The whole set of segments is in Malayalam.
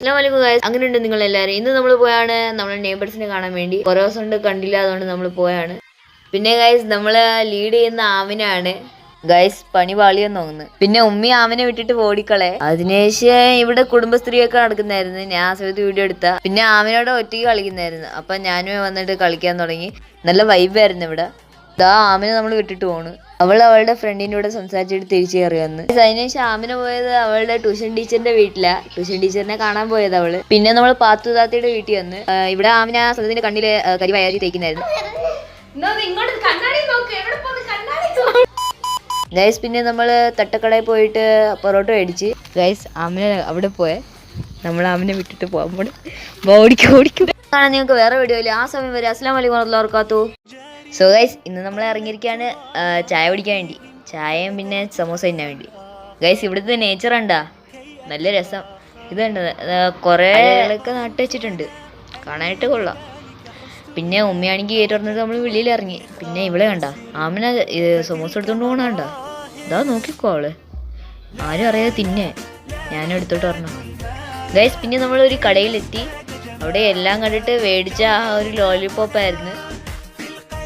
അസ്സലാമു ഗൈസ്, അങ്ങനെയുണ്ട് നിങ്ങൾ എല്ലാവരും. ഇന്ന് നമ്മൾ പോയാണ് നമ്മളെ നെയ്ബേഴ്സിനെ കാണാൻ വേണ്ടി. കുറേ ദിവസം കൊണ്ട് കണ്ടില്ല, അതുകൊണ്ട് നമ്മൾ പോയാണ്. പിന്നെ ഗൈസ്, നമ്മള് ലീഡ് ചെയ്യുന്ന ആമിനാണ്. ഗൈസ്, പണി പാളിയെന്ന് തോന്നുന്നു. പിന്നെ ഉമ്മി ആമിനെ വിട്ടിട്ട് ഓടിക്കളെ. അതിനുശേഷം ഇവിടെ കുടുംബശ്രീയൊക്കെ നടക്കുന്നായിരുന്നു. ഞാൻ ആ സമയത്ത് വീഡിയോ എടുത്ത. പിന്നെ ആമിനോട് ഒറ്റയ്ക്ക് കളിക്കുന്നായിരുന്നു. അപ്പൊ ഞാനും വന്നിട്ട് കളിക്കാൻ തുടങ്ങി. നല്ല വൈബായിരുന്നു ഇവിടെ. ആമിനെ നമ്മൾ വിട്ടിട്ട് പോണു. അവളുടെ ഫ്രണ്ടിൻ്റെ കൂടെ സംസാരിച്ചിട്ട് തിരിച്ചു കയറി വന്ന്. അതിനുശേഷം ആമിന പോയത് അവളുടെ ട്യൂഷൻ ടീച്ചറിന്റെ വീട്ടിലാ. ട്യൂഷൻ ടീച്ചറിനെ കാണാൻ പോയത് അവള്. പിന്നെ നമ്മൾ പാത്തുതാത്തയുടെ വീട്ടിൽ വന്ന്. ഇവിടെ ആമിന സ്വന്തത്തിന്റെ കണ്ണില് കരിവയറി തേക്കുന്നായിരുന്നു. ഗൈസ്, പിന്നെ നമ്മള് തട്ടക്കടയിൽ പോയിട്ട് പൊറോട്ട മേടിച്ച്. ഗൈസ്, ആമിന അവിടെ പോയെ. നമ്മൾ ആമിനെ വിട്ടിട്ട് പോകുമ്പോൾ ഓടിക്കും കാണാൻ നിങ്ങൾക്ക് വേറെ വീഡിയോ ഇല്ല. ആ സമയം വരെ അസ്സലാമു അലൈക്കും വറഹ്മത്തുള്ളാഹി വബറകാതുഹു. സോ ഗൈസ്, ഇന്ന് നമ്മൾ ഇറങ്ങിയിരിക്കുകയാണ് ചായ കുടിക്കാൻ വേണ്ടി. ചായയും പിന്നെ സമോസ തിന്നാൻ വേണ്ടി. ഗൈസ്, ഇവിടുത്തെ നേച്ചർ ഉണ്ടാ നല്ല രസം. ഇത് കണ്ടത് കുറേ ആളുകളൊക്കെ നട്ട് വെച്ചിട്ടുണ്ട്, കാണാനായിട്ട് കൊള്ളാം. പിന്നെ ഉമ്മയാണെങ്കിൽ കയറ്റി പറഞ്ഞിട്ട് നമ്മൾ വെളിയിൽ ഇറങ്ങി. പിന്നെ ഇവിടെ കണ്ട ആമിന സമോസ എടുത്തോണ്ട് പോകണണ്ട. ഇതാ നോക്കിക്കോ അവള്, ആരും അറിയാതെ തിന്നെ. ഞാനും എടുത്തോട്ട് പറഞ്ഞു. ഗൈസ്, പിന്നെ നമ്മളൊരു കടയിലെത്തി. അവിടെ എല്ലാം കണ്ടിട്ട് മേടിച്ച ആ ഒരു ലോലിപോപ്പ് ആയിരുന്നു.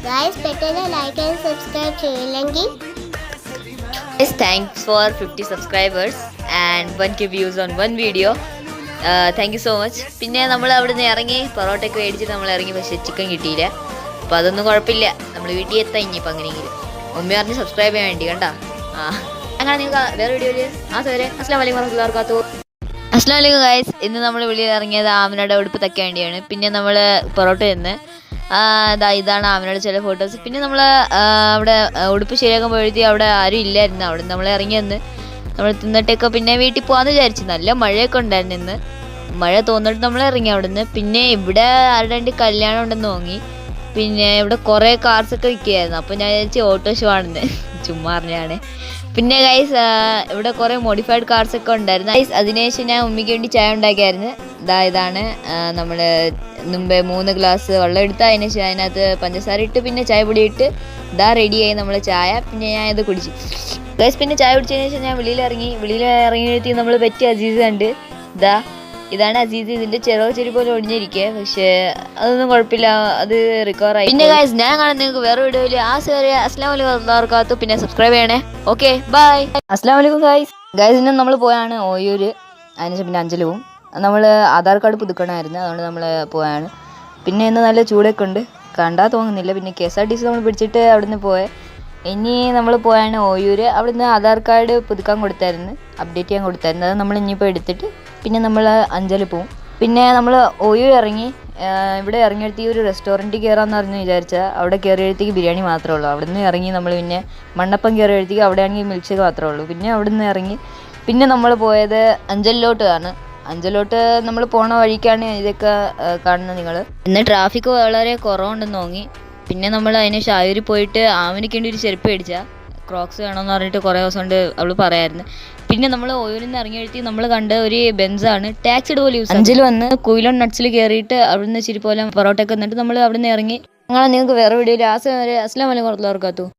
Guys, പെട്ടെന്ന് ലൈക്ക് ആൻഡ് സബ്സ്ക്രൈബ് ചെയ്യില്ലെങ്കിൽ thanks for 50 subscribers and 1K views on one video. Thank you so much. പിന്നെ നമ്മൾ അവിടെ നിന്ന് ഇറങ്ങി പൊറോട്ടയൊക്കെ മേടിച്ചിട്ട് നമ്മൾ ഇറങ്ങി. പക്ഷേ ചിക്കൻ കിട്ടിയില്ല. അപ്പോൾ അതൊന്നും കുഴപ്പമില്ല, നമ്മൾ വീട്ടിൽ എത്താൻ ഇനിയിപ്പോൾ അങ്ങനെയെങ്കിലും. ഉമ്മ പറഞ്ഞ് സബ്സ്ക്രൈബ് ചെയ്യാൻ വേണ്ടി കണ്ടാ. അങ്ങനെ നിങ്ങൾക്ക് വേറെ വീഡിയോയിൽ വരെ അസ്സലാമു അലൈക്കും വറഹ്മത്തുള്ളാഹി വബറകാതുഹു. അസ്സലാമു അലൈക്കും ഗൈസ്, ഇന്ന് നമ്മൾ വെളിയിൽ ഇറങ്ങിയത് ആമിനയുടെ ഉടുപ്പ് തയ്ക്കാൻ വേണ്ടിയാണ്. പിന്നെ നമ്മൾ പൊറോട്ട നിന്ന് ഇതാണ് ആമിനയുടെ ചില ഫോട്ടോസ്. പിന്നെ നമ്മൾ അവിടെ ഉടുപ്പ് ശരിയാക്കാൻ പോയെഴുതി അവിടെ ആരും ഇല്ലായിരുന്നു. അവിടെ നമ്മൾ ഇറങ്ങി വന്ന് നമ്മൾ തിന്നിട്ടൊക്കെ പിന്നെ വീട്ടിൽ പോകാമെന്ന് വിചാരിച്ചു. നല്ല മഴയൊക്കെ ഉണ്ടായിരുന്നു ഇന്ന്. മഴ തോന്നിട്ട് നമ്മൾ ഇറങ്ങി അവിടെ നിന്ന്. പിന്നെ ഇവിടെ ആരുടെ രണ്ട് കല്യാണം ഉണ്ടെന്ന് തോന്നി. പിന്നെ ഇവിടെ കുറേ കാർസൊക്കെ വിൽക്കുകയായിരുന്നു. അപ്പോൾ ഞാൻ വിചാരിച്ചു ഓട്ടോ ഷോ ആണെന്ന്, ചുമ്മാ അറിഞ്ഞാണ്. പിന്നെ ഗൈസ്, ഇവിടെ കുറേ മോഡിഫൈഡ് കാർസൊക്കെ ഉണ്ടായിരുന്നു. ഗൈസ്, അതിനുശേഷം ഞാൻ ഉമ്മിക്ക് വേണ്ടി ചായ ഉണ്ടാക്കിയായിരുന്നു. ഇതാണ് നമ്മൾ മുമ്പേ 3 ഗ്ലാസ് വെള്ളം എടുത്ത് അതിനുശേഷം അതിനകത്ത് പഞ്ചസാര ഇട്ട് പിന്നെ ചായ പൊടി ഇട്ട് റെഡിയായി നമ്മൾ ചായ. പിന്നെ ഞാൻ ഇത് കുടിച്ചു ഗൈസ്. പിന്നെ ചായ കുടിച്ചതിന് ശേഷം ഞാൻ വെളിയിൽ ഇറങ്ങിയെത്തി നമ്മൾ പറ്റിയ അസീസ് കണ്ട്. ഇതാണ് അസീസ്. ഇതിന്റെ ചെറിയ പോലെ ഒടിഞ്ഞിരിക്കുക, പക്ഷേ അതൊന്നും കുഴപ്പമില്ല, അത് റിക്കവർ ആയി. പിന്നെ ഗൈസ്, ഞാൻ കാണാൻ നിങ്ങൾക്ക് വേറെ വീഡിയോയില്. അസ്സലാമു അലൈക്കും വറഹ്മത്തുള്ളാഹി വബറകാതുഹു. പിന്നെ സബ്സ്ക്രൈബ് ചെയ്യണേ. Okay, bye. അസ്സലാമു അലൈക്കും ഗൈസ്. ഇന്ന് നമ്മൾ പോയാണ് ഓയൂര്. അതിനുശേഷം പിന്നെ അഞ്ചലുവും. നമ്മൾ ആധാർ കാർഡ് പുതുക്കണമായിരുന്നു, അതുകൊണ്ട് നമ്മൾ പോയാണ്. പിന്നെ ഇന്ന് നല്ല ചൂടൊക്കെ ഉണ്ട്, കണ്ടാൽ തോന്നുന്നില്ല. പിന്നെ KSRTC നമ്മൾ പിടിച്ചിട്ട് അവിടെ നിന്ന് പോയെ. ഇനി നമ്മൾ പോയാണ് ഓയൂര്. അവിടെ നിന്ന് ആധാർ കാർഡ് പുതുക്കാൻ കൊടുത്തായിരുന്നു, അപ്ഡേറ്റ് ചെയ്യാൻ കൊടുത്തായിരുന്നു. അത് നമ്മൾ ഇനിയിപ്പോൾ എടുത്തിട്ട് പിന്നെ നമ്മൾ അഞ്ചൽ പോവും. പിന്നെ നമ്മൾ ഓയൂർ ഇറങ്ങി. ഇവിടെ ഇറങ്ങിയെടുത്ത് ഒരു റെസ്റ്റോറൻറ്റിൽ കയറാമെന്ന് പറഞ്ഞ് വിചാരിച്ചാൽ അവിടെ കയറിയെടുത്തേക്ക് ബിരിയാണി മാത്രമേ ഉള്ളൂ. അവിടെ നിന്ന് ഇറങ്ങി നമ്മൾ പിന്നെ മണ്ണപ്പം കയറിയെടുത്തേക്ക് അവിടെ ആണെങ്കിൽ മിൽക്ക് ഷേക്ക് മാത്രമേ ഉള്ളൂ. പിന്നെ അവിടെ നിന്ന് ഇറങ്ങി പിന്നെ നമ്മൾ പോയത് അഞ്ചലിലോട്ടാണ്. അഞ്ചലോട്ട് നമ്മൾ പോണ വഴിക്കാണ് ഇതൊക്കെ കാണുന്നത് നിങ്ങൾ. ഇന്ന് ട്രാഫിക് വളരെ കുറവുണ്ടെന്ന് തോന്നി. പിന്നെ നമ്മൾ അതിന് ഷായൂരിൽ പോയിട്ട് ആമിനിക്ക് വേണ്ടി ഒരു ചെരുപ്പ് മേടിച്ചാൽ ക്രോക്സ് വേണമെന്ന് പറഞ്ഞിട്ട് കുറേ ദിവസം കൊണ്ട് അവൾ പറയായിരുന്നു. പിന്നെ നമ്മൾ ഓയൂരിൽ നിന്ന് ഇറങ്ങിയെഴുത്തി നമ്മൾ കണ്ട ഒരു ബെൻസാണ് ടാക്സിഡ് പോലെ യൂസ്. അഞ്ചിൽ വന്ന് കുയിലോൺ നട്ട്സിൽ കയറിയിട്ട് അവിടെ നിന്ന് ഇച്ചിരി പോലെ പൊറോട്ടയൊക്കെ എന്നിട്ട് നമ്മൾ അവിടെ നിന്ന് ഇറങ്ങി. അങ്ങനെ നിങ്ങൾക്ക് വേറെ വീഡിയോയിൽ വരെ അസ്സലാമു അലൈക്കും വറഹ്മത്തുള്ളാഹി വബറകാതുഹു.